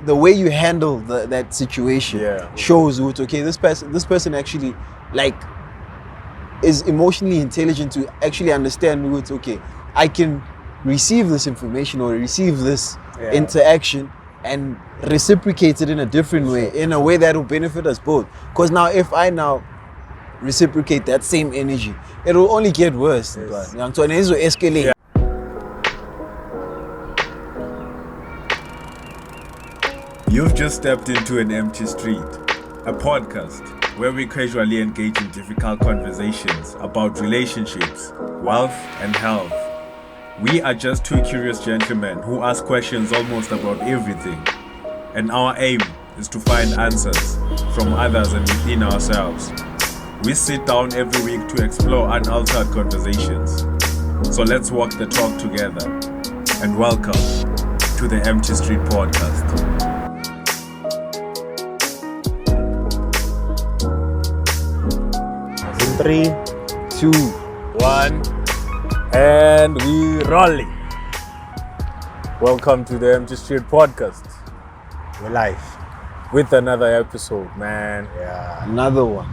the way you handle that situation shows what this person actually like is emotionally intelligent to actually understand what I can receive this information or receive this interaction and reciprocate it in a different way, in a way that will benefit us both. Because now if I now reciprocate that same energy, it will only get worse. So it will escalate. You've just stepped into An Empty Street, a podcast where we casually engage in difficult conversations about relationships, wealth, and health. We are just two curious gentlemen who ask questions almost about everything, and our aim is to find answers from others and within ourselves. We sit down every week to explore unaltered conversations. So let's walk the talk together, and welcome to the Empty Street Podcast. 3, 2, 1, and we rolling. Welcome to the Empty Street Podcast. We're live with another episode, man. Yeah, another one.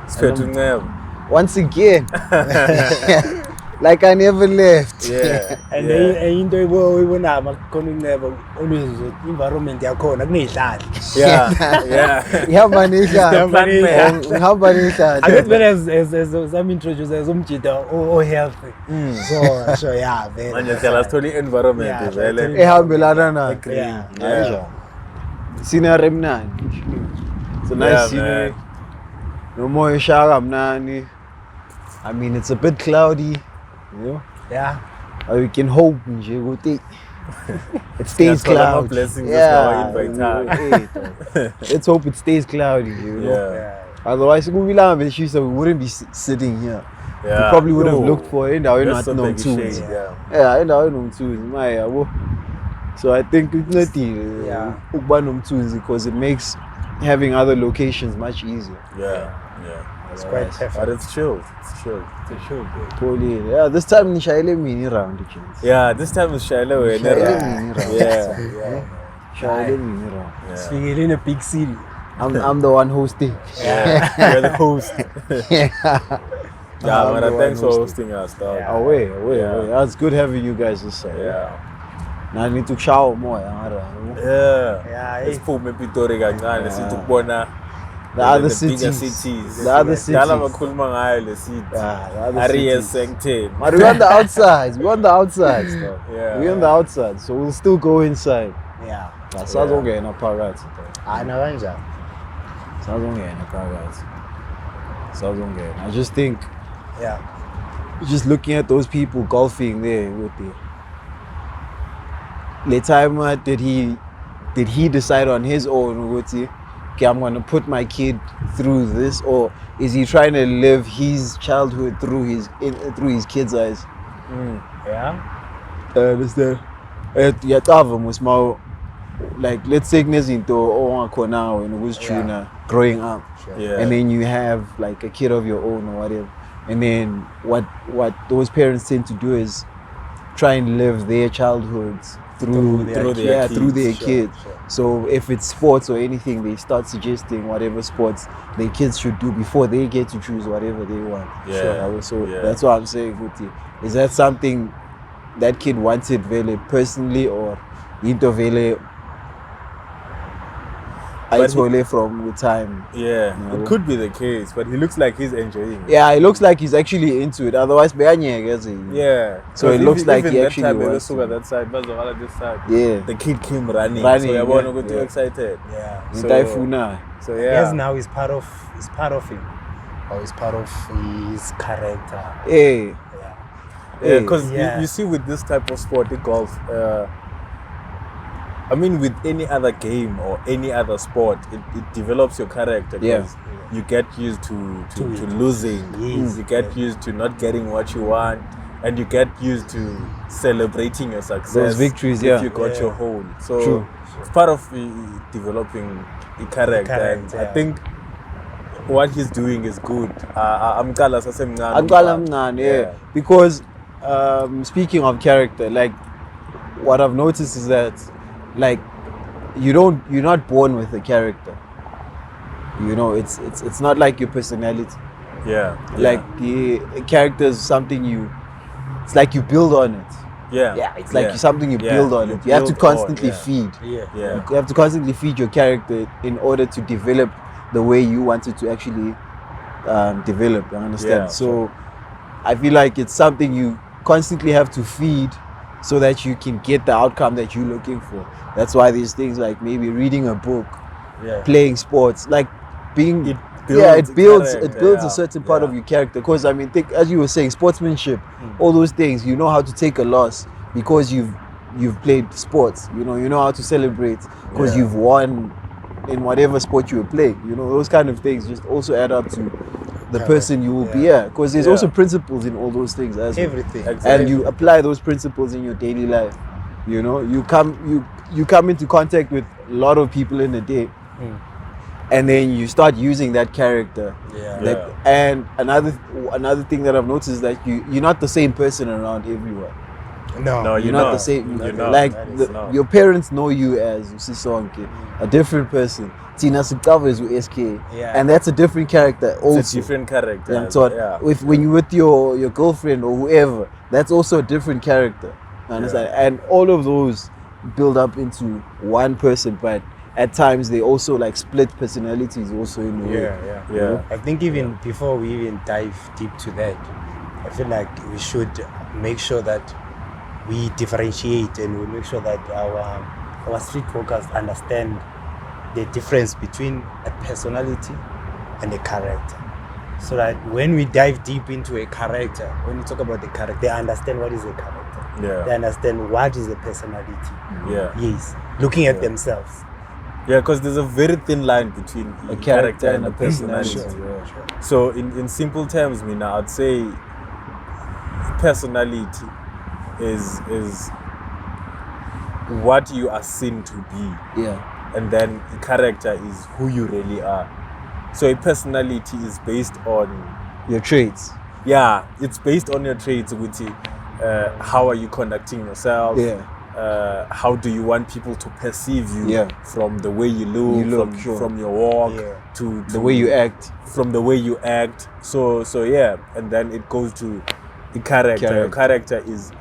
It's fair to Nceba. Once again, like I never left. Yeah. And into ibona Nceba always environment yakhona kunedlala. Yeah. Ihamba nidlala. I get as I'm introduced as umjida or healthy. So yeah, very. Manje siyala sithola environment vele. Ehambelana na. Yeah. Scenery mnandi. It's a nice scenery. No more ishaka mnani. I mean, it's a bit cloudy, you know. Yeah. We can hope nje ukuthi it stays cloudy. Let's hope it stays cloudy, you know. Yeah. Otherwise, we wouldn't be sitting here. Yeah. We probably would have looked for it. Now we're not no tunes. So I think it's not because it makes having other locations much easier. Yeah. It's quite perfect. But it's chilled. Totally. Yeah, this time ni shaile mini round. Yeah, this time is Shaila. Yeah. Shaile mini round. Speaking in a big city. I'm the one hosting. Yeah, you're the host. I'm man, the one thanks for hosting. hosting us, dog. Away. It's good having you guys this side. Yeah. Now I need to shower more. Yeah. Let's put maybe Tori Gangan. Let's see to Bona. The other cities. The other cities. But we're on the outside. We're on the outside. Yeah. We're on the outside, so we'll still go inside. Yeah. Sazongena phakathi. Kanjani? Sazongena. I just think just looking at those people golfing there with the time did he decide on his own with okay, I'm gonna put my kid through this, or is he trying to live his childhood through his kid's eyes? Yeah. I understand. Like, let's take Nezinto Kona when it was Tuna growing up, and then you have like a kid of your own or whatever, and then what those parents tend to do is try and live their childhoods through their kids. Sure. So if it's sports or anything, they start suggesting whatever sports their kids should do before they get to choose whatever they want. So that's what I'm saying, Guti. Is that something that kid wanted very personally, or into very isolated from the time? Yeah, you know? it could be the case, but he looks like he's enjoying it. Yeah, it looks like he's actually into it. Otherwise, yeah. So it looks like he actually wants to. That side, but this side. Yeah. The kid came running. So everyone got too excited. Yeah. So yeah. Yes, now he's part of him, or he's part of his character. Yeah. Yeah, because you see with this type of sport, the golf, I mean with any other game or any other sport, it develops your character. You get used to losing. Yes. You get used to not getting what you want, and you get used to celebrating your success. Those victories, if you got your hold. So it's part of developing a character. And I think what he's doing is good. Because speaking of character, like what I've noticed is that like you're not born with a character. You know, it's not like your personality. Yeah. Like the character is something it's like you build on it. Yeah. It's like something you build on it. You have to constantly feed. Yeah. You have to constantly feed your character in order to develop the way you want it to actually develop. You understand? Yeah, so I feel like it's something you constantly have to feed so that you can get the outcome that you're looking for. That's why these things like maybe reading a book, playing sports, like being It builds character, a certain part of your character. Because I mean, as you were saying, sportsmanship, all those things, you know how to take a loss because you've played sports. You know how to celebrate because you've won in whatever sport you were playing. You know, those kind of things just also add up to the person you will be. Because there's also principles in all those things as well. Everything. Exactly. And you apply those principles in your daily life. You know, you come into contact with a lot of people in a day. And then you start using that character. And another thing that I've noticed is that you're not the same person around everyone. No, You're not the same. You're not. Like not. your parents know you as Usisonke, a different person. Tina Sikawa is SK, and that's a different character. Also, It's a different character. Yeah, so when you're with your girlfriend or whoever, that's also a different character. Understand? And all of those build up into one person, but at times they also like split personalities also in a way. Yeah. I think even before we even dive deep to that, I feel like we should make sure that we differentiate and we make sure that our street walkers understand the difference between a personality and a character. So that when we dive deep into a character, when we talk about the character, they understand what is a character. They understand what is a personality. Yes. Looking at themselves. Yeah, because there's a very thin line between A character and a personality. personality. So in simple terms, Mina, I'd say personality is what you are seen to be. And then character is who you really are. So a personality is based on Your traits. It's based on your traits, which how are you conducting yourself? How do you want people to perceive you from the way you look, from your walk to The way you act. from the way you act. So and then it goes to the character. Your character is,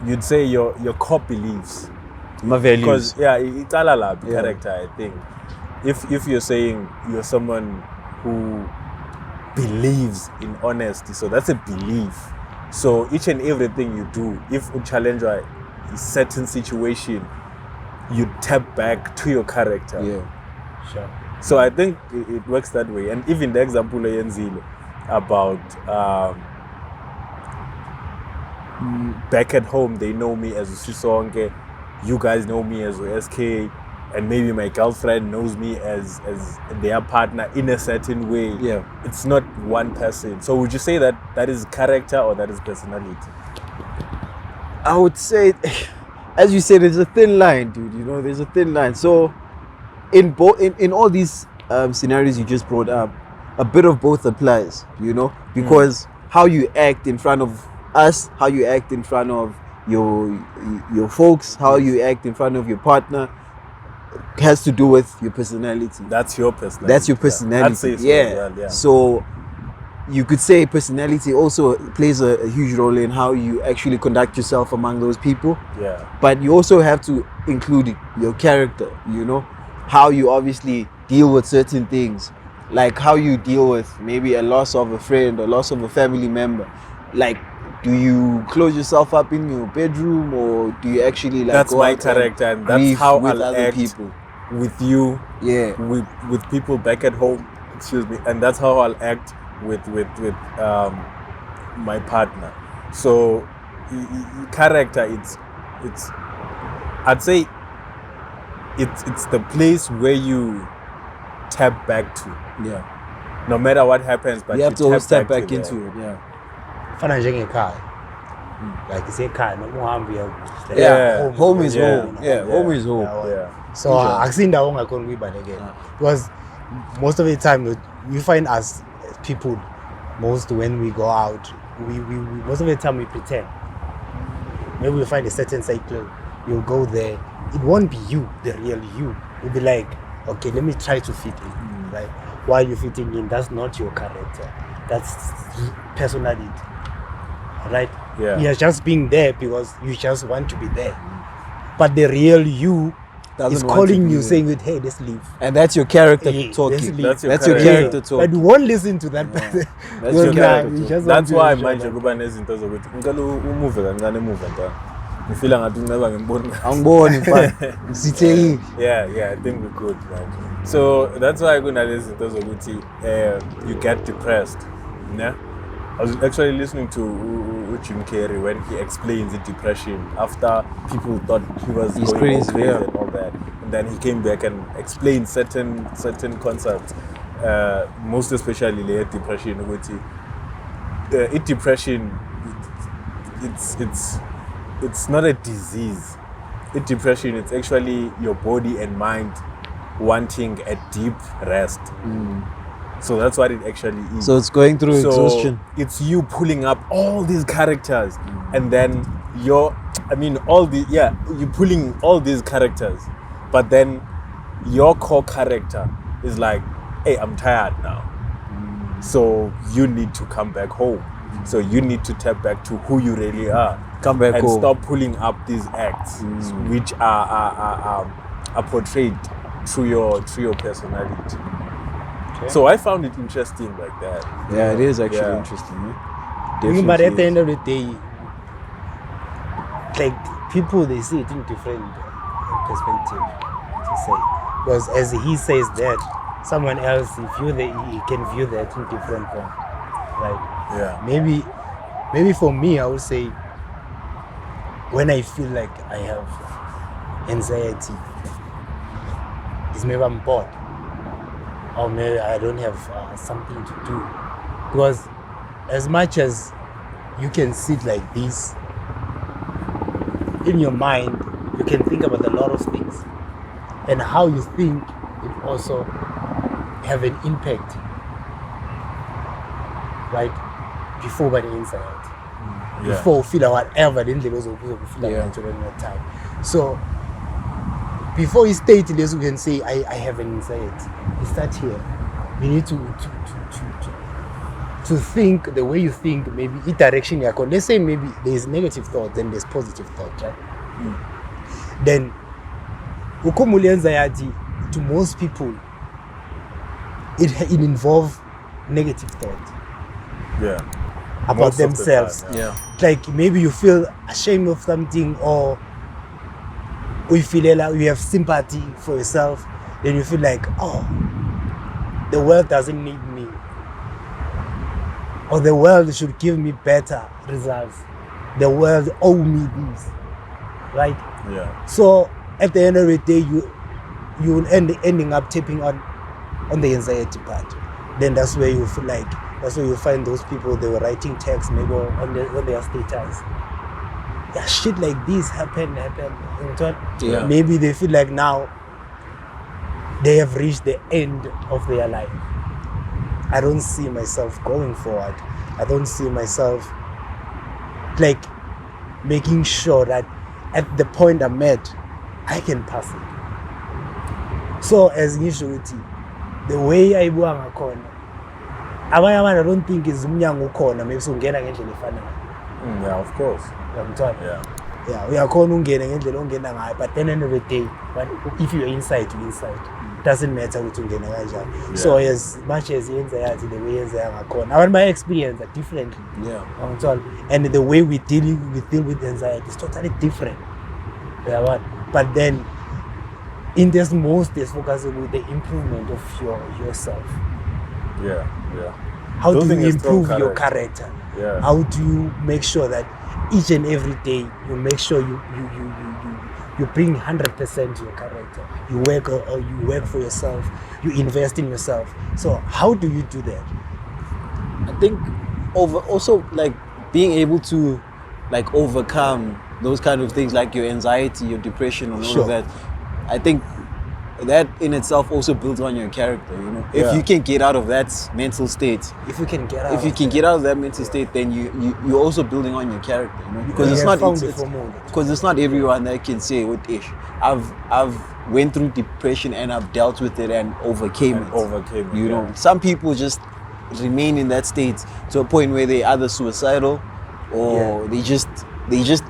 you'd say, your core beliefs. My values. Because it's all character. I think if you're saying you're someone who believes in honesty, so that's a belief. So each and everything you do, if you challenge a certain situation, you tap back to your character. Sure. So I think it works that way. And even the example Yenzile about back at home, they know me as Usisonke, you guys know me as SK, and maybe my girlfriend knows me as their partner in a certain way. It's not one person. So would you say that is character or that is personality? I would say, as you said, there's a thin line, dude. You know, there's a thin line. So in all these scenarios you just brought up, a bit of both applies, you know, because how you act in front of us, how you act in front of your folks, how you act in front of your partner has to do with your personality. That's your personality. That's your personality. I'd say so as well, So you could say personality also plays a huge role in how you actually conduct yourself among those people. But you also have to include your character, you know, how you obviously deal with certain things, like how you deal with maybe a loss of a friend or loss of a family member. Like, do you close yourself up in your bedroom, or do you actually like that's go my out character, and that's grieve how with I'll other act people? with you, with people back at home, and that's how I'll act with my partner. So character, it's I'd say it's the place where you tap back to, no matter what happens, but you have to always tap back to into it. Fana njengekhaya. Like isekhaya noma uhambe home is home. Home is home. So akusindawo ongakhona ukuyibalekela, because most of the time we find us people, most when we go out, we most of the time we pretend. Maybe we find a certain cycle you'll go there. It won't be you, the real you. You'll be like, okay, let me try to fit in, right? While you're fitting in, that's not your character. That's personality, right? Yeah. You're just being there because you just want to be there. But the real you Doesn't is want to calling be you, there. saying, "Hey, let's leave." And that's your character Yeah, talking. let's leave. That's your That's your character. character But talking. we won't listen to that. That's Because your now character we talk. just That's want why to manje kuba nezinto zokuthi ngicela umuve kancane emuva ntwana. Ngifila ngathi unceba ngemboni. Angiboni mfana. Sithekile. Yeah, I think we're good, man. So that's why kunalezi zinto zokuthi you get depressed. Yeah? I was actually listening to Jim Carrey when he explains the depression after people thought he was He's going crazy, all crazy yeah. and all that. And then he came back and explained certain concepts, most especially the depression. Depression, it's not a disease. Depression, it's actually your body and mind wanting a deep rest. So that's what it actually is. So it's going through exhaustion. It's you pulling up all these characters, and then you're pulling all these characters, but then your core character is like, hey, I'm tired now. So you need to come back home. So you need to tap back to who you really are. Come back and home. stop pulling up these acts which are portrayed through your personality. Okay. So I found it interesting like that. Yeah, it is actually Yeah. interesting. But at the Definitely end of the day, like people, they see it in different perspective to say. Because as he says that, someone else he can view that in different form, right? Yeah. Maybe for me, I would say when I feel like I have anxiety, is maybe I'm bored, or maybe I don't have something to do. Because as much as you can sit like this, in your mind, you can think about a lot of things. And how you think, it also have an impact, right? Before by the inside. Yeah. Before feel whatever, then there was feel Yeah. during that time. So before you state this, you can say I have an anxiety. You start here. You need to think the way you think, maybe in direction you're going. Let's say maybe there's negative thoughts, then there's positive thoughts, right? Then ukomuli anxiety to most people it involves negative thoughts Yeah. about Most of the themselves. time, Yeah. Like maybe you feel ashamed of something, or you feel like you have sympathy for yourself, then you feel like, oh, the world doesn't need me, or the world should give me better results, the world owe me this, right? Yeah. So at the end of the day, you will ending up tapping on the anxiety part. Then that's where you feel like, that's where you find those people, they were writing text maybe on their status. Yeah, shit like this happen. Yeah. Maybe they feel like now they have reached the end of their life. I don't see myself going forward. I don't see myself like making sure that at the point I'm at, I can pass it. So as initiality, the way I buanga khona, abanye abantu I don't think is umnyango ukhona, maybe sungena ngendlela efanayo. Yeah, of course. Uyamthanda? Yeah. Uyakhona ungene ngendlela ongena ngayo, but then at the end of the day, if you're inside, you're inside. Doesn't matter ukuthi ungena kanjani. So as much as anxiety, the way yenza ngakhona, abantu my experience are differently. Yeah. And the way we deal with anxiety is totally different. Yeah, but then in this most is focusing with the improvement of yourself. Yeah. How do Building you a strong improve your character? Yeah. How do you make sure that each and every day you make sure you bring 100% your character? You work for yourself. You invest in yourself. So how do you do that? I think also like being able to like overcome those kind of things like your anxiety, your depression and all Sure. of that. I think that in itself also builds on your character, you know. If you can get out of that mental state, If you can get out, get out of that mental state, then you're also building on your character, you know. Because it's not everyone that can say with ish. I've went through depression and I've dealt with it and overcame it. You know, some people just remain in that state to a point where they're either suicidal or they just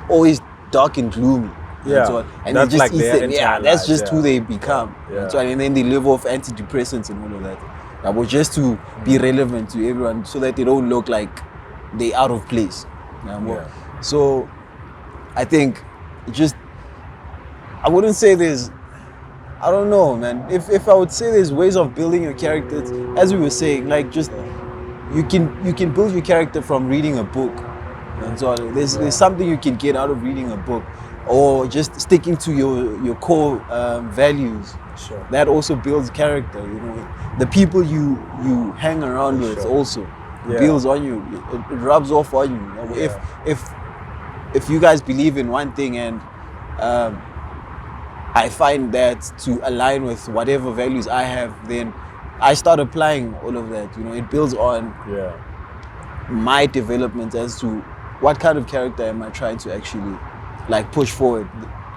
always dark and gloomy. And that's they just like that's just who they become. And then they live off antidepressants and all of that. That was just to be relevant to everyone, so that they don't look like they out of place. So I think I wouldn't say there's, I don't know, man. If I would say there's ways of building your character, as we were saying, like just you can build your character from reading a book. And so there's something you can get out of reading a book, or just sticking to your core values. Sure. That also builds character, you know. The people you hang around with also builds on you. It rubs off on you. You know? If you guys believe in one thing and I find that to align with whatever values I have, then I start applying all of that. You know, it builds on my development as to what kind of character am I trying to actually like push forward,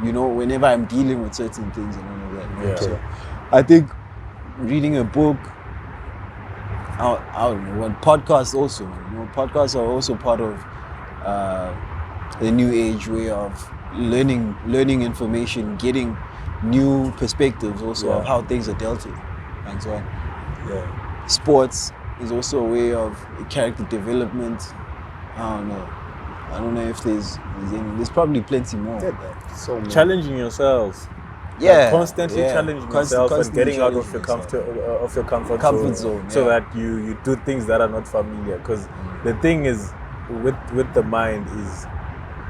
you know, whenever I'm dealing with certain things and all of that. So I think reading a book, I don't know, and podcasts also, you know, podcasts are also part of the new age way of learning information, getting new perspectives also of how things are dealt with and so on. Sports is also a way of character development. I don't know if there's probably plenty more. So many. Challenging yourself. Constantly challenging yourself and getting out of your comfort zone, so that you do things that are not familiar. Because the thing is with the mind is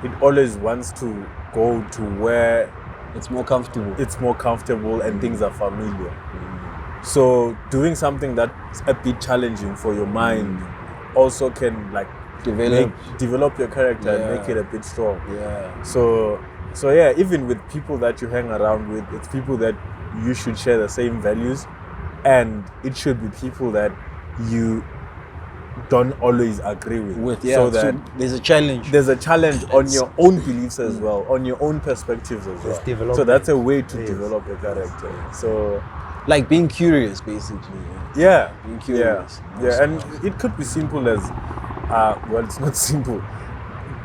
it always wants to go to where it's more comfortable and things are familiar. So doing something that's a bit challenging for your mind also can like develop your character and make it a bit strong. So even with people that you hang around with, it's people that you should share the same values, and it should be people that you don't always agree with. So that there's a challenge. There's a challenge on your own beliefs as well, on your own perspectives as well. So that's a way to develop a character. So like being curious, basically. Being curious. And it could be simple as well, it's not simple.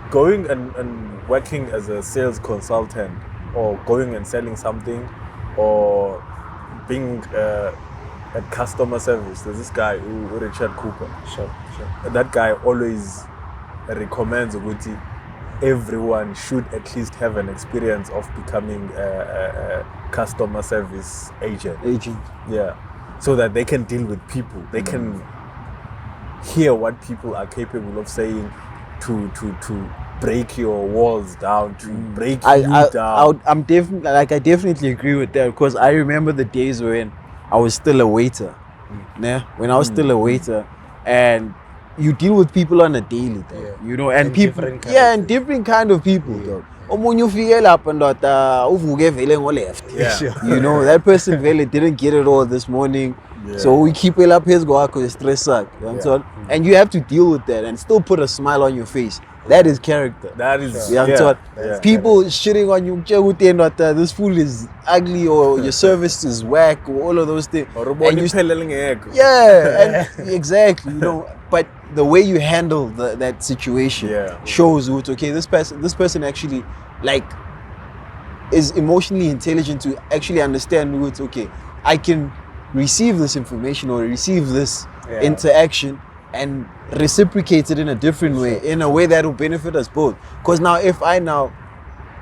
Going and working as a sales consultant, or going and selling something, or being at customer service. There's this guy, Richard Cooper. Sure. That guy always recommends that everyone should at least have an experience of becoming a customer service agent. So that they can deal with people. They can hear what people are capable of saying to break your walls down, to break you down. I definitely agree with that, because I remember the days when I was still a waiter. When I was still a waiter, and you deal with people on a daily, you know, and people, and different kind of people, though. You know, that person really didn't get it all this morning. So we keep it up his go because stress suck. And you have to deal with that and still put a smile on your face. That is character. That is people shitting on you, this food is ugly, or your service is whack, or all of those things. And exactly, you know. But the way you handle that situation shows what this person actually like is emotionally intelligent to actually understand what I can receive this information or receive this interaction and reciprocate it in a different way, in a way that will benefit us both. Because now if I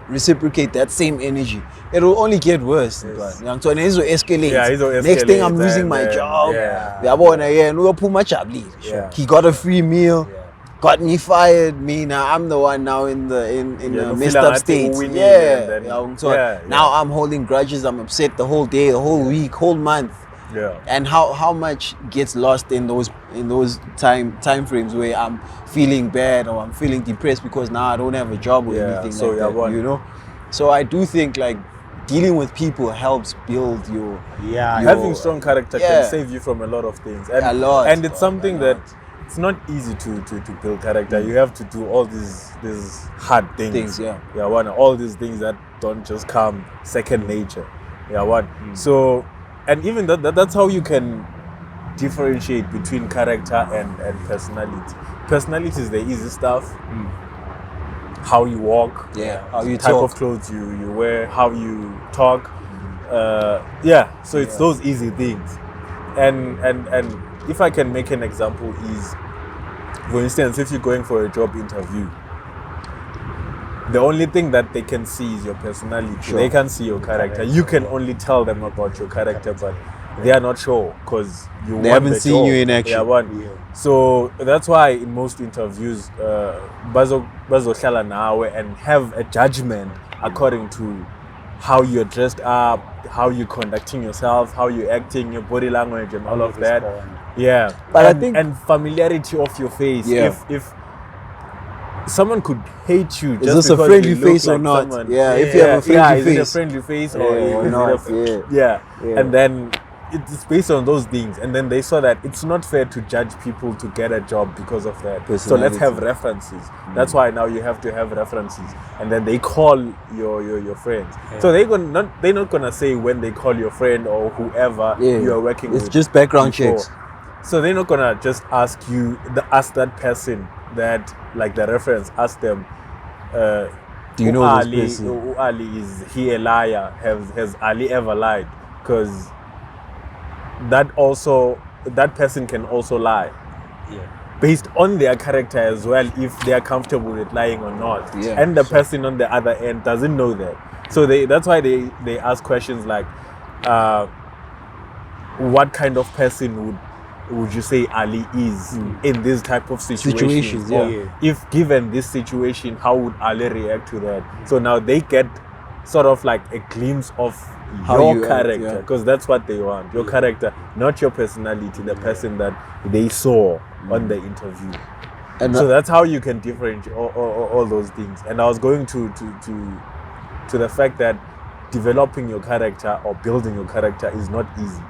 reciprocate that same energy, it will only get worse. So it will escalate. Next thing I'm losing my job. He got a free meal, got me fired. Now I'm the one now in the messed up state. Now I'm holding grudges. I'm upset the whole day, the whole week, whole month. And how much gets lost in those time frames where I'm feeling bad or I'm feeling depressed because now I don't have a job or anything like that, you know. So I do think like dealing with people helps build your Having strong character can save you from a lot of things. And, a lot. And it's something that it's not easy to build character. You have to do all these hard things. All these things that don't just come second nature. So, and even that's how you can differentiate between character and personality. Personality is the easy stuff. How you walk, how you type talk. of clothes you wear, how you talk. So it's those easy things. And if I can make an example is, for instance, if you're going for a job interview, the only thing that they can see is your personality. They can't see your character. You can only tell them about your character, but they are not sure because they haven't seen you in action. So that's why in most interviews, bazohlala nawe and have a judgment according to how you're dressed up, how you're conducting yourself, how you're acting, your body language, and all of that. But I think and familiarity of your face. If someone could hate you just is this because a friendly you look face like or not? Someone, If you have a friendly face. Is it a friendly face or not? And then it's based on those things, and then they saw that it's not fair to judge people to get a job because of that. So let's have references. That's why now you have to have references, and then they call your friends. So they're not gonna say when they call your friend or whoever you are working with. It's just background checks. So they're not gonna just ask that person that, like the reference, ask them, do you know Ali, this person? Ali, is he a liar? Has Ali ever lied? Because that person can also lie. Based on their character as well, if they are comfortable with lying or not. And the person on the other end doesn't know that. So that's why they ask questions like, what kind of person would you say Ali is in this type of situations? If given this situation, how would Ali react to that? So now they get sort of like a glimpse of your character, because that's what they want. Your character, not your personality, the person that they saw on the interview. And so that's how you can differentiate all those things. And I was going to the fact that developing your character or building your character is not easy.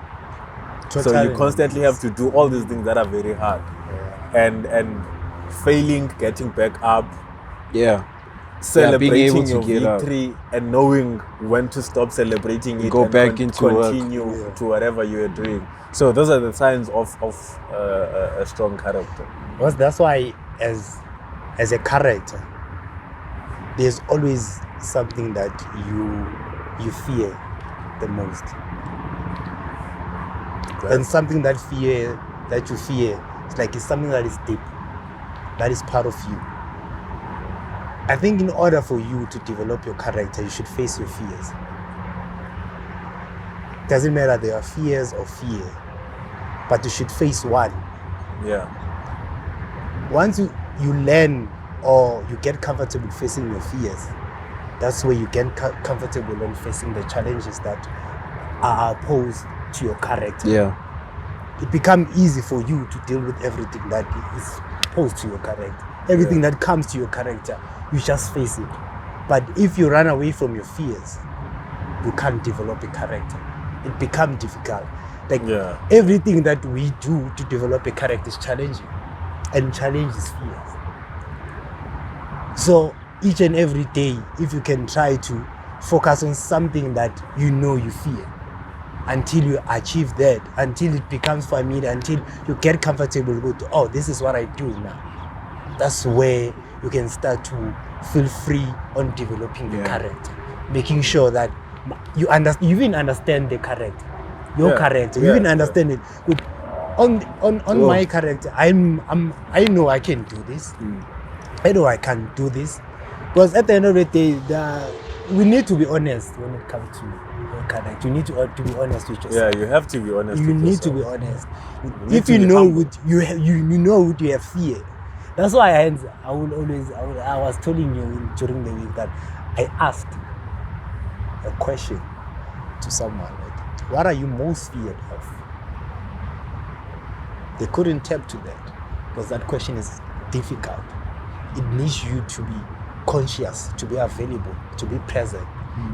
So you constantly have to do all these things that are very hard. And failing, getting back up. Celebrating your victory and knowing when to stop celebrating it, go and back into continue work. to whatever you are doing. So those are the signs of a strong character. Well, that's why as a character, there's always something that you fear the most. And something that you fear, it's something that is deep, that is part of you. I think in order for you to develop your character, you should face your fears. Doesn't matter they are fears or fear, but you should face one. Once you learn or you get comfortable facing your fears, that's where you get comfortable in facing the challenges that are opposed to your character. It becomes easy for you to deal with everything that is opposed to your character. Everything that comes to your character, you just face it. But if you run away from your fears, you can't develop a character. It becomes difficult. Everything that we do to develop a character is challenging, and challenge is fears. So each and every day, if you can try to focus on something that you fear, until you achieve that, until it becomes familiar, until you get comfortable with, this is what I do now. That's where you can start to feel free on developing the character, making sure that you even understand the character, your character. You even understand it. Good. On my character, I know I can do this. I know I can do this, because at the end of the day, we need to be honest when it comes to your character. You need to be honest with yourself. You have to be honest. You need to be honest. If you know what you know what you have fear. That's why I was telling you during the week that I asked a question to someone, what are you most feared of? They couldn't tap to that, because that question is difficult. It needs you to be conscious, to be available, to be present,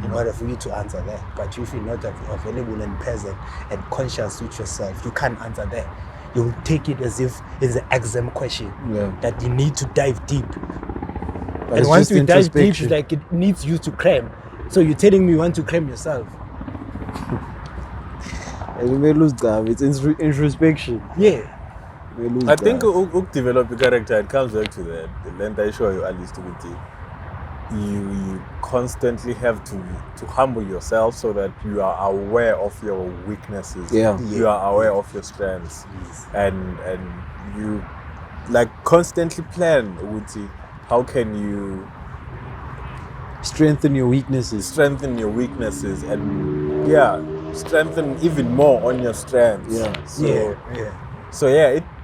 in order for you to answer that. But if you're not available and present and conscious with yourself, you can't answer that. You'll take it as if it's an exam question that you need to dive deep. But And once you dive deep, it's like it needs you to cram. So you're telling me you want to cram yourself. And you may lose that. It's introspection. Yeah. I think develop your character, it comes back to that. The length I show you at least with it. You constantly have to humble yourself so that you are aware of your weaknesses. You are aware of your strengths. And you like constantly plan with it. How can you strengthen your weaknesses? And strengthen even more on your strengths. So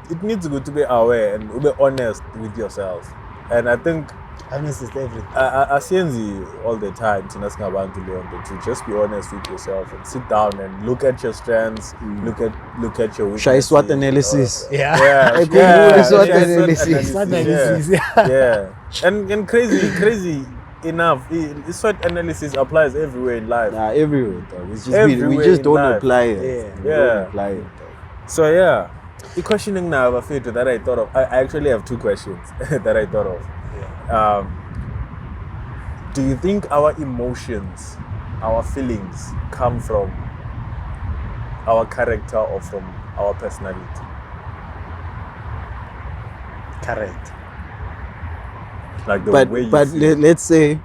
it needs to be aware and be honest with yourself. And I think honest is everything. I see all the time to just be honest with yourself and sit down and look at your strengths, look at your weaknesses. Try SWOT analysis. SWOT analysis. And crazy enough, SWOT analysis applies everywhere in life. Everywhere though. It's just we just don't apply it. Apply it. So the questioning now that I thought of. I actually have two questions that I thought of. Do you think our emotions, our feelings come from our character or from our personality? Correct. Like the way you but feel. Let's say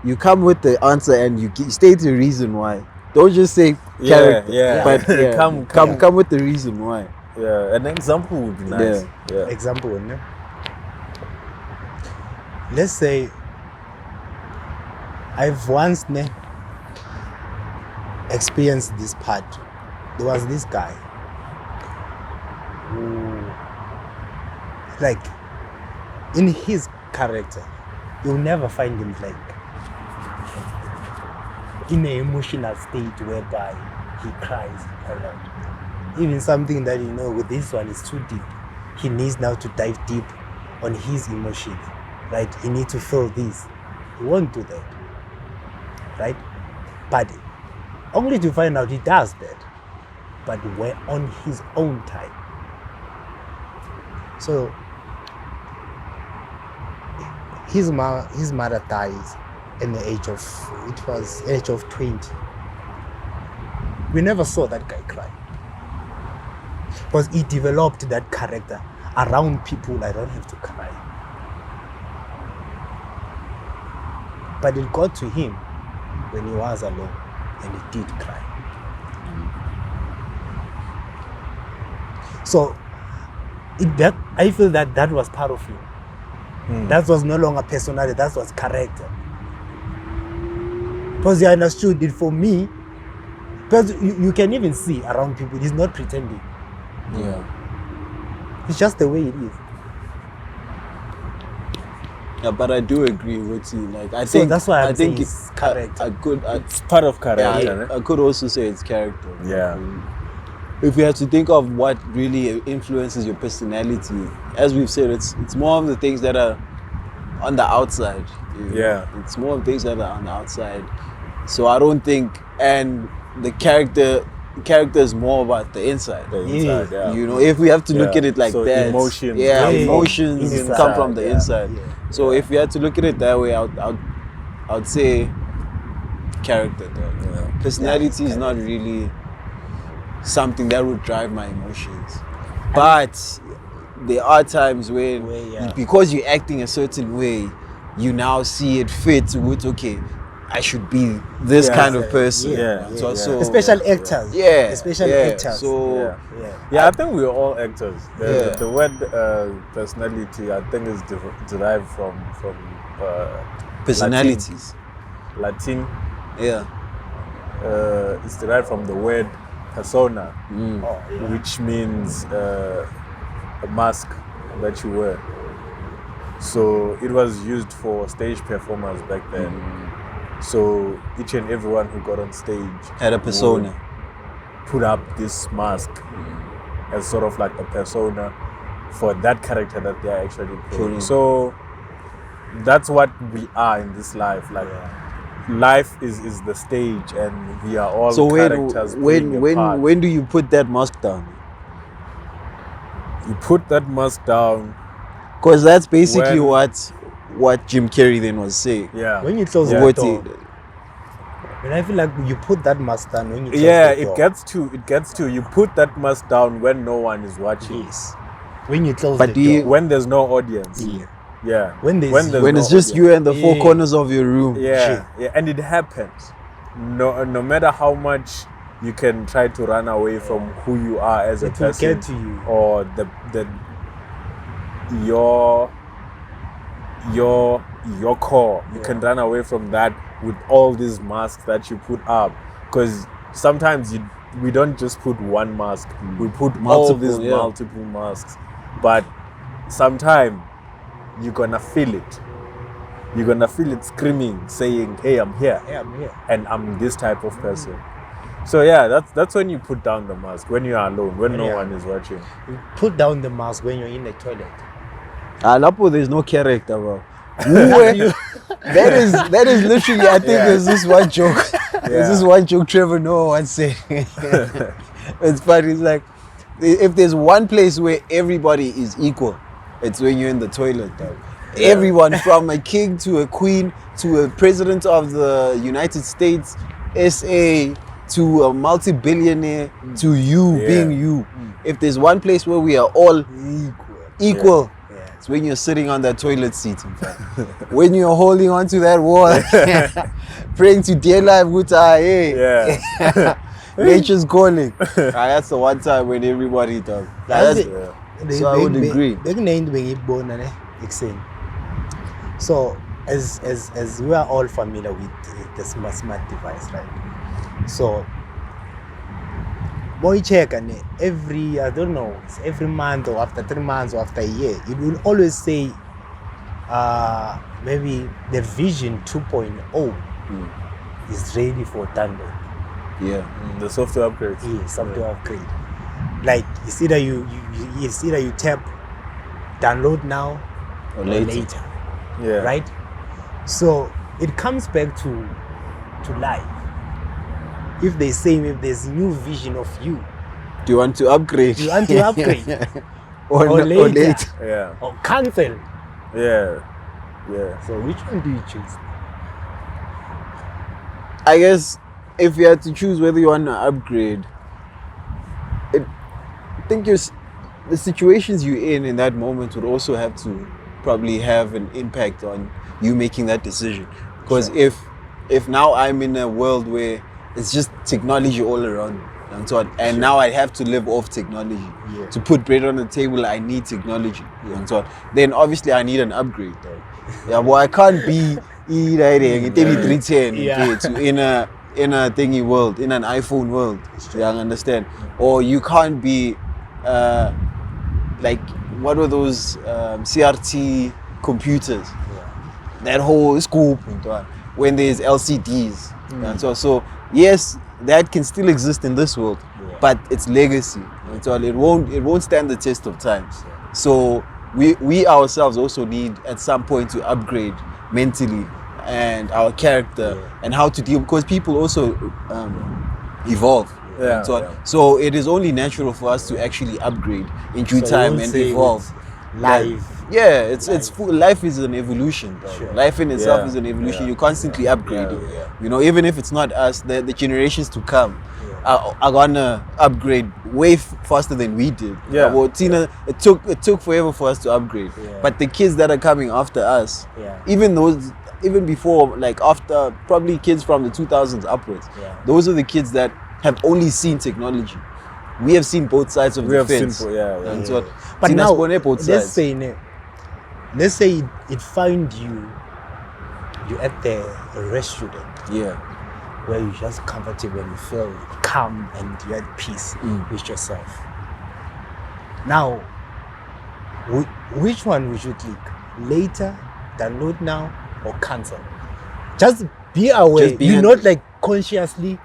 you come with the answer and you state the reason why. Don't just say character. But come with the reason why. Yeah, an example would be nice. Example, no? Let's say I've once experienced this part. There was this guy who, like, in his character, you'll never find him like in an emotional state whereby he cries a lot. Even something that with this one is too deep. He needs now to dive deep on his emotions. Right? He needs to feel this. He won't do that. Right? But only to find out he does that. But we're on his own time. So his mother dies in the age of 20. We never saw that guy cry. Because he developed that character around people. I don't have to cry. But it got to him when he was alone and he did cry. So I feel that was part of him. That was no longer personality, that was character. Because he understood it for me. Because you can even see around people, he's not pretending. It's just the way it is. Yeah, but I do agree with you. Like I So think that's why I think it's character. It's part of character. I could also say it's character. Yeah. If you have to think of what really influences your personality, as we've said, it's more of the things that are on the outside. It's more of things that are on the outside. So I don't think, and the character is more about the inside. If we have to look at it like that, emotions emotions come from the inside. So if we had to look at it that way, I'd say character though. Personality is not really something that would drive my emotions. But there are times when because you're acting a certain way, you now see it fit with I should be this kind of person. So Special actors. Especially actors. So I think we're all actors. The word personality, I think, is derived from personalities. Latin. It's derived from the word persona, which means a mask that you wear. So it was used for stage performers back then. So each and everyone who got on stage had a persona. Put up this mask as sort of like a persona for that character that they are actually playing. So that's what we are in this life. Like life is the stage, and we are all So characters. playing a part. when do you put that mask down? You put that mask down. Because that's basically When- what Jim Carrey then was saying. Yeah. When you close What the door, he- and I feel like you put that mask down when you close Yeah, the door. it gets to you put that mask down when no one is watching. Yes. When you close But the do you- door. When there's no audience. Yeah. Yeah. When there's- when no it's just audience. you and the four Yeah. corners of your room. Yeah, yeah, and it happens. No matter how much you can try to run away from who you are as a It will person, get to you. or your core. You can run away from that with all these masks that you put up, because sometimes we don't just put one mask. We put all Multiple, these yeah. multiple masks, but sometime you're gonna feel it. You're gonna feel it screaming, saying, "Hey, I'm here." Yeah, I'm here. And I'm this type of person. So yeah, that's when you put down the mask, when you are alone, when no Yeah. one is watching. You put down the mask when you're in the toilet. Lapo, there's no character, bro. that is literally, I think there's this one joke. There's this one joke Trevor Noah once said. It's funny. It's like, if there's one place where everybody is equal, it's when you're in the toilet, though. Yeah. Everyone from a king to a queen to a president of the United States, SA, to a multi-billionaire, to you Yeah. being you. If there's one place where we are all equal, Yeah. it's when you're sitting on that toilet seat. In fact. When you're holding onto that wall, praying to dear life, hey, Yeah. nature's calling. That's the one time when everybody does. That's That's- it. So I would agree. So as we are all familiar with the smart device, right? So boy check, and every, I don't know, it's every month or after 3 months or after a year, it will always say maybe the Vision 2.0 is ready for download. Yeah. The software upgrades. Yeah, software upgrade. Like it's either you tap download now Or or later. later, Yeah. right? So it comes back to life. If there's a new vision of you, Do you want to upgrade? you want to upgrade or or later. Yeah. or cancel. Yeah. Yeah. So which one do you choose? I guess if you had to choose whether you want to upgrade, I think the situations you're in that moment would also have to probably have an impact on you making that decision. Because if now I'm in a world where it's just technology all around, and now I have to live off technology. Yeah. To put bread on the table, I need technology. Then obviously I need an upgrade. Yeah, well, I can't be 3310 Yeah. in a thingy world, in an iPhone world. Yeah, I understand. Or you can't be like, what were those CRT computers? That whole scoop when there's LCDs. And so yes, that can still exist in this world, but it's legacy. And so it won't stand the test of time. So we ourselves also need at some point to upgrade mentally and our character and how to deal, because people also evolve. Yeah, And so, yeah. so it is only natural for us to actually upgrade in due So you time won't and say evolve. it's life. Yeah, life is an evolution. Bro. Sure. Life in itself Yeah, is an evolution. yeah, You're constantly upgrading. yeah. You know, even if it's not us, the generations to come are gonna upgrade way faster than we did. Yeah. Well, Tina, it took forever for us to upgrade. Yeah. But the kids that are coming after us, Yeah. even before, like after, probably kids from the 2000s upwards, Yeah. those are the kids that have only seen technology. We have seen both sides of We the have fence. seen, yeah. And so, But Tina now, spone both let's sides. say it found you at the restaurant Yeah. where you're just comfortable and you feel calm and you're at peace with yourself. Now, which one would you click? Later, download now, or cancel? Just be aware. Just be You're in- not like consciously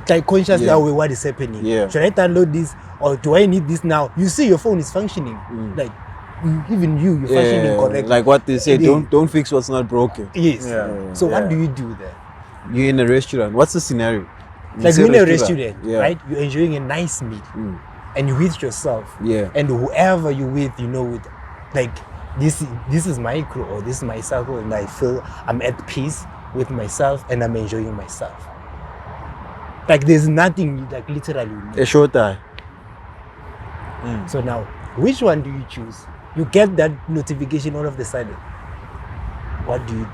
Yeah. aware what is happening. Yeah. Should I download this or do I need this now? You see your phone is functioning. Like even you're functioning correctly. Like what they say, Yeah. don't fix what's not broken. Yes. Yeah. So Yeah. what do you do there? You're in a restaurant. What's the scenario? Like you're in a restaurant, yeah. right? You're enjoying a nice meal, and you're with yourself. Yeah. And whoever you're with, with like this is my crew or this is my circle, and I feel I'm at peace with myself and I'm enjoying myself. Like there's nothing like literally. A short time. So now, which one do you choose? You get that notification all of the sudden. What do?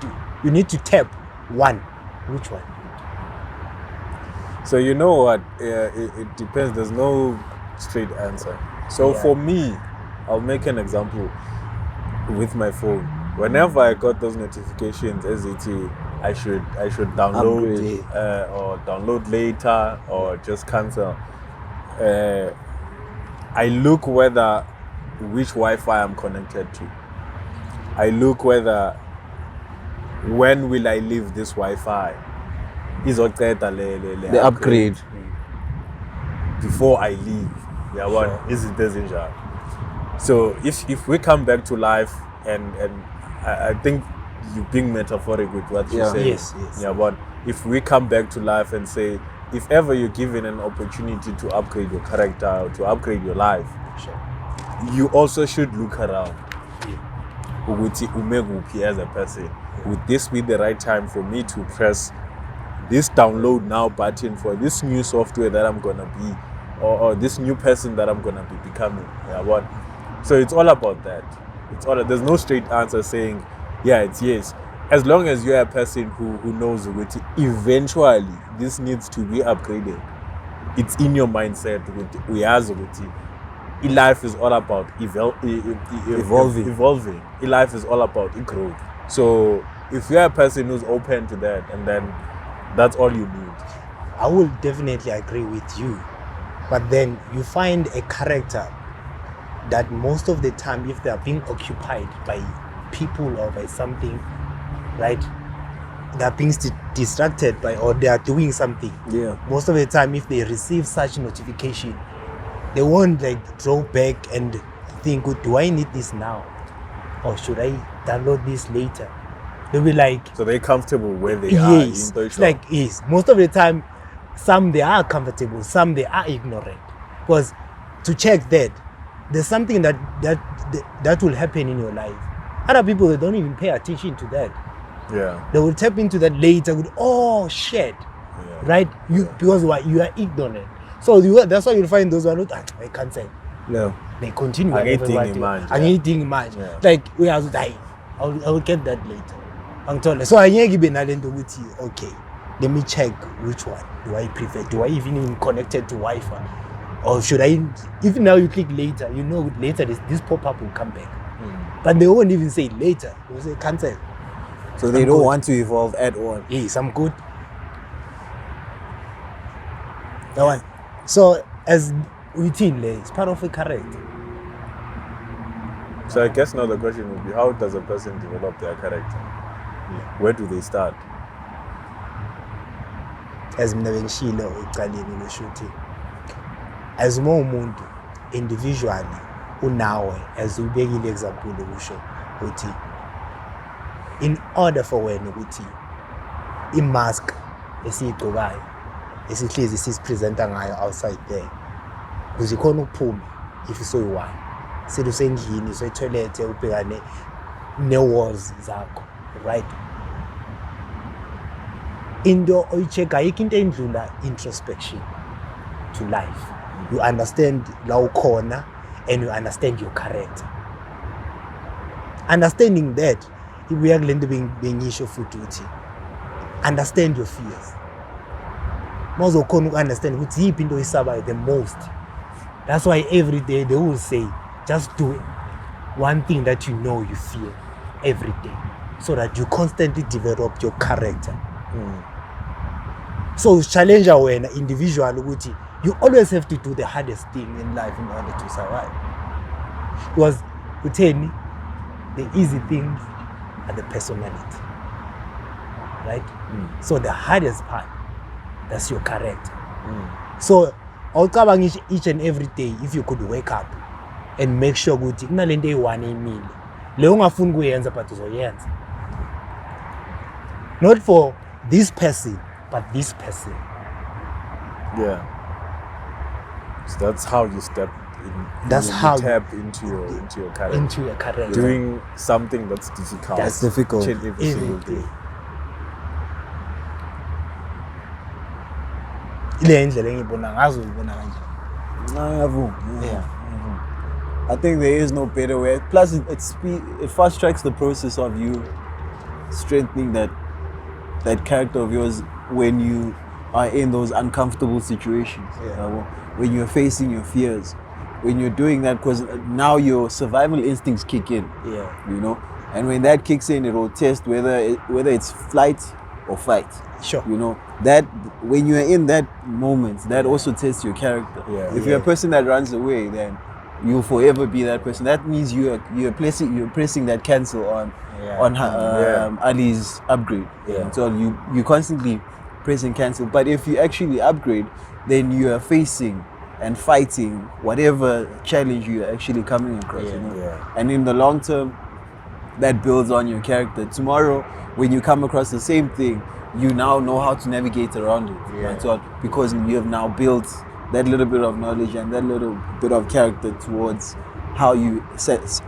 You need to tap one. Which one? So you know what? It depends. There's no straight answer. So for me, I'll make an example with my phone. Whenever I got those notifications, SAT, I should download or download later or just cancel. I look which Wi-Fi I'm connected to. I look when will I leave this Wi-Fi? The upgrade. Before I leave. Yeah, what is it doesn't job. So if we come back to life and I think you're being metaphoric with what you say. Yes. Yeah, but if we come back to life and say, if ever you're given an opportunity to upgrade your character or to upgrade your life, you also should look around. As a person, would this be the right time for me to press this download now button for this new software that I'm gonna be, or this new person that I'm gonna be becoming? Yeah, what? So it's all about that. There's no straight answer saying, yeah, it's yes. As long as you're a person who knows which eventually this needs to be upgraded, it's in your mindset. Life is all about evolving. Life is all about growth. So if you're a person who's open to that, and then that's all you need. I will definitely agree with you. But then you find a character that most of the time, if they are being occupied by people or by something, right, they are being distracted by, or they are doing something. Yeah. Most of the time, if they receive such notification, they won't like draw back and think, do I need this now? Or should I download this later? They'll be like... So they're comfortable where they are. Yes. Most of the time, some they are comfortable, some they are ignorant. Because to check that, there's something that will happen in your life. Other people, they don't even pay attention to that. Yeah. They will tap into that later with, oh shit. Yeah. Right? Because you are ignorant. So that's why you'll find those who are not, I can't say. No. They continue. I'm eating much. Like, we have to die. I will get that later. I'm told. So I okay, let me check which one do I prefer. Do I even connected to Wi-Fi? Or should I, even now you click later, later this pop-up will come back. But they won't even say later. They'll say cancel. So they don't want to evolve at all. Yes, I'm good. That one. So as routine, it's part of a character. So I guess now the question would be, how does a person develop their character? Where do they start? As mina bengishilo ecaleni loshuthi, as umuntu individually unawe, as ubekile example ukusho uthi, in order for wena ukuthi i-mask esiyigqokayo esihlezi sisipresenta ngayo outside there ukuze khona ukuphume if soyi-one selusendlini soyi-toilet ubhekane ne-walls zakho, right? Into oyichecka ayikho into endlula introspection to life. You understand la ukhona and you understand your character. Understanding that, ibuya kule nto bengisho futhi uthi understand your fears. Mawuzokhona uku-understand ukuthi yiphi into oyisabayo the most. That's why every day they will say, just do one thing that you know you fear every day, so that you constantly develop your character. So challenge when individual ukuthi you always have to do the hardest thing in life in order to survive. Because utheni, the easy things are the personality, right? So the hardest part, that's your character. So awucabanga each and every day, if you could wake up and make sure ukuthi kunalento eyi-one emile leyo ungafuni kuyenza but uzoyenza, not for this person, but this person. Yeah. So that's how you step in. That's you how tap into your character. Into your character. Doing something that's difficult. That's difficult. Each and every single day. Ile indlela engibona ngazo ubona kanjani. Yeah. I think there is no better way. Plus, it fast tracks the process of you strengthening that character of yours when you are in those uncomfortable situations. When you're facing your fears, when you're doing that, because now your survival instincts kick in. Yeah. You know, and when that kicks in, it will test whether it's flight or fight. Sure. You know, that when you are in that moment, that also tests your character. Yeah. If you're a person that runs away, then you'll forever be that person. That means you're pressing that cancel on Ali's upgrade. Yeah. So you constantly pressing cancel. But if you actually upgrade, then you are facing and fighting whatever challenge you are actually coming across. You know? Yeah. And in the long term, that builds on your character. Tomorrow, when you come across the same thing, you now know how to navigate around it. Yeah. And so, because you have now built that little bit of knowledge and that little bit of character towards how you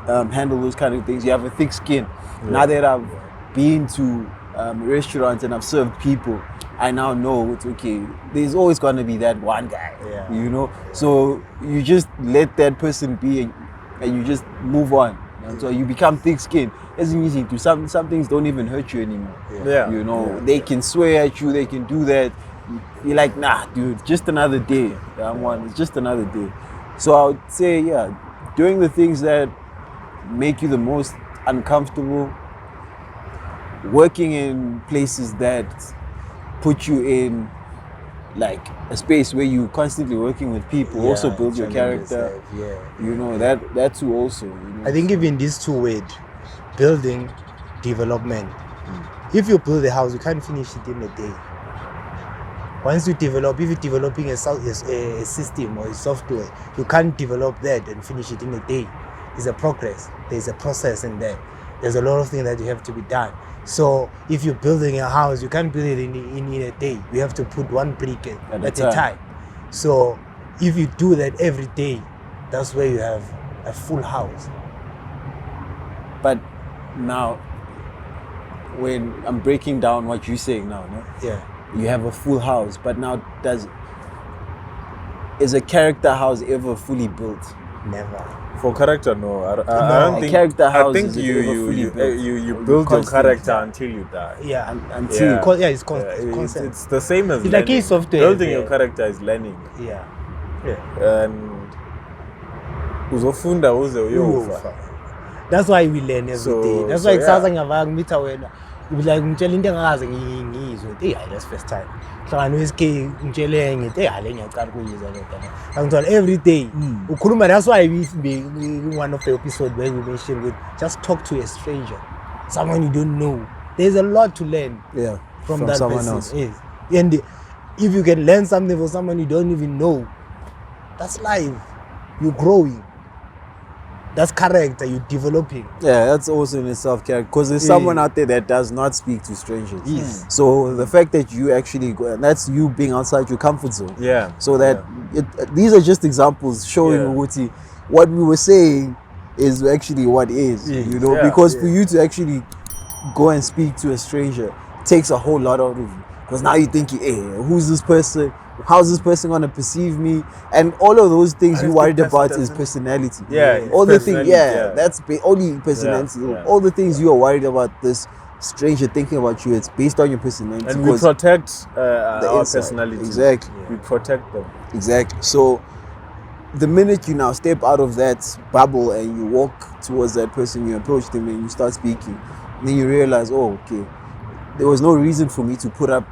handle those kind of things. You have a thick skin. Yeah. Now that I've been to restaurants and I've served people, I now know it's okay. There's always going to be that one guy, Yeah. you know. So you just let that person be, and you just move on. And so you become thick-skinned. It's easy to some things don't even hurt you anymore. Yeah. You know, they can swear at you, they can do that. You're like, nah, dude, just another day. It's just another day. So I would say, yeah, doing the things that make you the most uncomfortable, working in places that put you in like a space where you constantly working with people, also build your character. You know, that too also. You know? I think even these two words, building, development. If you build a house, you can't finish it in a day. Once you develop, if you're developing a system or a software, you can't develop that and finish it in a day. It's a progress. There's a process in there. There's a lot of things that you have to be done. So if you're building a house, you can't build it in a day. You have to put one brick at a time. So if you do that every day, that's where you have a full house. But now, when I'm breaking down what you're saying now, no? Yeah. You have a full house, but now is a character house ever fully built? Never. For character, no. I don't think. Character house I think you build your character until you die. Yeah, until it's constant. It's the same as it's like a software. Building your character is learning. Yeah. And uzofunda uze uyofa. That's why we learn every day. That's why kusasa ngavanga ngitha wena. Like ngitshela into engakaze ngiyizwe. Hey, that's first time. Hlangano iske ngitshele ngithi hey le ngiyaqala ukuyizwa lento. Ngithola every day. Ukhuluma, that's why we one of the episode where we mentioned with just talk to a stranger. Someone you don't know. There's a lot to learn from that someone person. else. Yes. And if you can learn something from someone you don't even know, that's life. You're growing. That's character you're developing. Yeah, that's also in itself character. Because there's someone out there that does not speak to strangers. Yes. So the fact that you actually go, and that's you being outside your comfort zone. Yeah. So that these are just examples showing Uguti what we were saying is actually what is. You know, because for you to actually go and speak to a stranger takes a whole lot out of you. Because now you think, hey, who's this person? How's this person gonna perceive me? And all of those things you worried about is personality. Yeah. All the things, that's only personality. All the things you are worried about this stranger thinking about you, it's based on your personality. And we protect our personality. Exactly. We protect them. Exactly. So the minute you now step out of that bubble and you walk towards that person, you approach them and you start speaking, then you realize, oh, okay, there was no reason for me to put up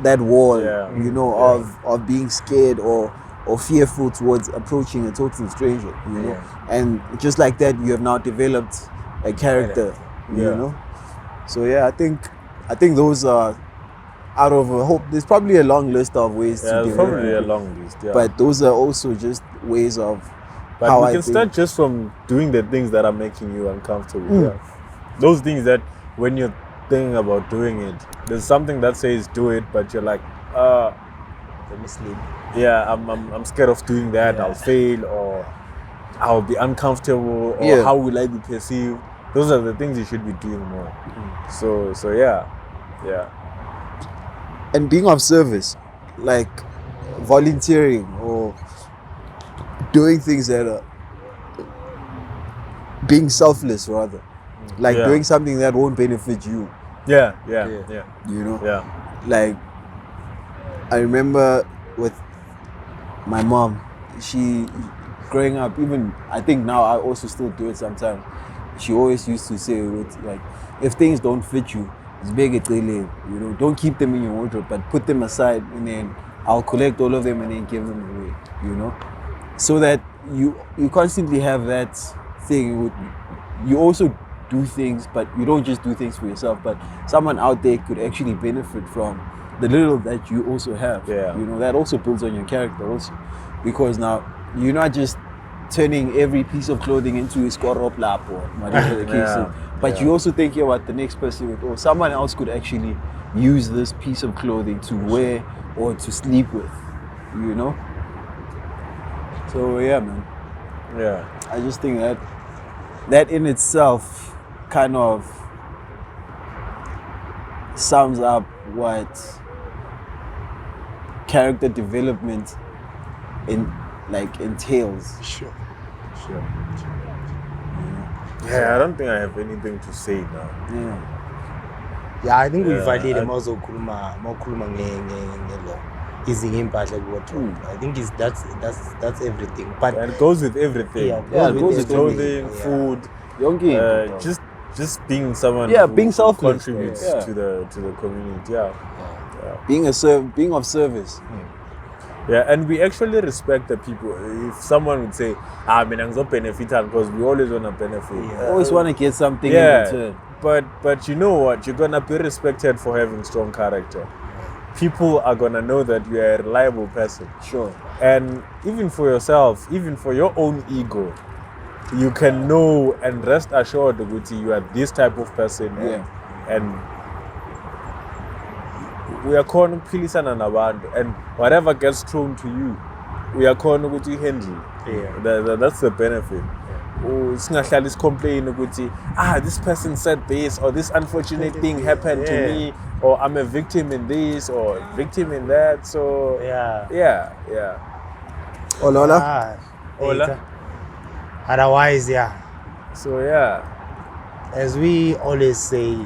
that wall, you know, of being scared or fearful towards approaching a total stranger, you know. And just like that, you have now developed a character, you know. So I think those are out of a hope. There's probably a long list of ways to develop. Probably a long list. Yeah. But those are also just ways of but how we can start just from doing the things that are making you uncomfortable. Those things that when you're thinking about doing it, there's something that says do it, but you're like, Let me sleep. yeah, I'm scared of doing that. Yeah. I'll fail, or I'll be uncomfortable, or Yeah. how will I be perceived? Those are the things you should be doing more. So yeah. And being of service, like volunteering or doing things that are being selfless, rather, like Yeah. doing something that won't benefit you. Yeah. You know, Yeah. like I remember with my mom, she growing up, even I think now I also still do it sometimes. She always used to say, like, if things don't fit you, it's big, you know, don't keep them in your wardrobe, but put them aside, and then I'll collect all of them and then give them away, you know, so that you constantly have that thing. You also do things, but you don't just do things for yourself, but someone out there could actually benefit from the little that you also have. Yeah. You know, that also builds on your character also, because now you're not just turning every piece of clothing into a squarop lap or whatever the case is, but you also thinking about the next person, or someone else could actually use this piece of clothing to wear or to sleep with, you know. So yeah, man, Yeah. I just think that in itself kind of sums up what character development entails. Sure. Yeah, I don't think I have anything to say now. Yeah, I think Yeah, uyivalile I- mawuzokhuluma ngelo izimpahla ku-wardrobe. I think that's everything. But And it goes with everything. Yeah, it goes with clothing, everything, food, Yonke into, bro. just being someone Yeah, who being selfless, contributes yeah. to the community. Yeah. being of service. Yeah, and we actually respect the people. If someone would say, mina benefit because we always want to benefit. Always want to get something in Yeah, return. but you know what? You're gonna be respected for having strong character. People are gonna know that you are a reliable person. Sure. And even for yourself, even for your own ego, you can know and rest assured that you are this type of person. Yeah. And we are calling philisana nabantu, and whatever gets thrown to you, we are calling ukuthi handle. Yeah. That's the benefit. Singahlali complain ukuthi this person said this, or this unfortunate thing happened to me, or I'm a victim in this or victim in that. So yeah. Hola. Hola. Otherwise, So yeah, as we always say,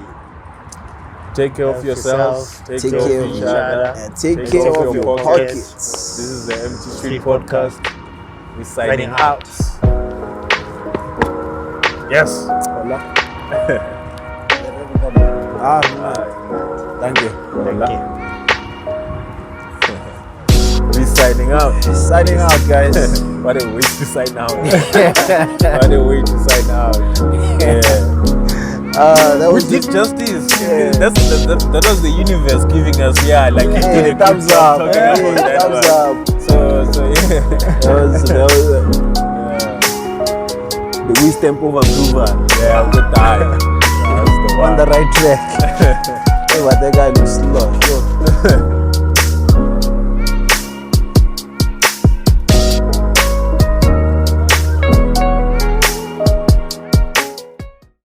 take care of yourselves, take care of each other, and take care of your pockets. This is the Empty Street Podcast. We're signing Signing out. Yes. Hola. Thank you. We're signing out. Signing out, guys. What a way to sign out. What a way to sign out. Yeah. That We was did justice. Yeah. That was the universe giving us, like you Hey, did a good thumbs job up. talking Hey, about that thumbs one. up. So yeah. That was the wisdom of approval. Yeah, good time. That's the On one. the right track. Hey, what that guy looks slow.